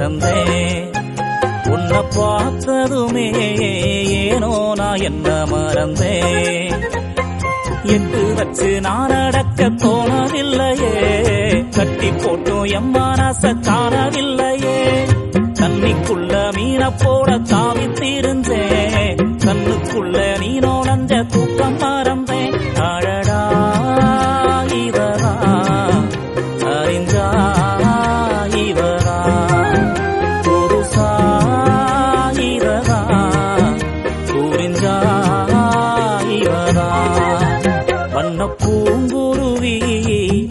மறந்தேன். உன்னை பார்த்ததுமே ஏனோ நான் என்ன மறந்தேன். எட்டு வச்சு நான் நடக்க தோணவில்லையே, கட்டி போட்டும் என் மனச காணவில்லையே. தண்ணிக்குள்ள மீன போட தாவி தீர்ந்தேன், கண்ணுக்குள்ள நீ நோழஞ்ச தூக்கம் மறந்தேன். அழடா இவரா அறிஞ்சா இவரா புருஷா இவரா புரிஞ்சா இவரா. வண்ண பூங்குருவி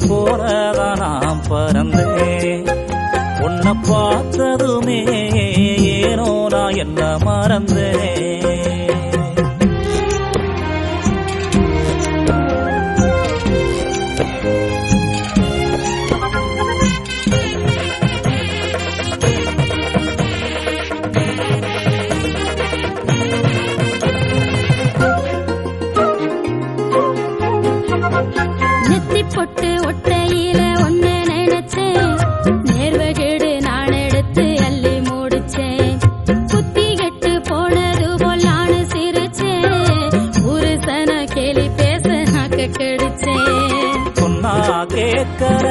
போறதா நாம் பறந்தேன். உன்னை பார்த்ததுமே ஏனோ நான் என்ன மறந்தேன். நெத்தி பொட்டு ஒட்டையில ஒன்னு நினைச்சேன், நேர்வகேடு நான் எடுத்து அள்ளி மூடிச்சேன். குத்தி கெட்டு போனது போல் நானு சிரிச்சேன், ஒரு சன கேலி பேச நாக்க கெடுச்சேன். சொன்னா கேட்கற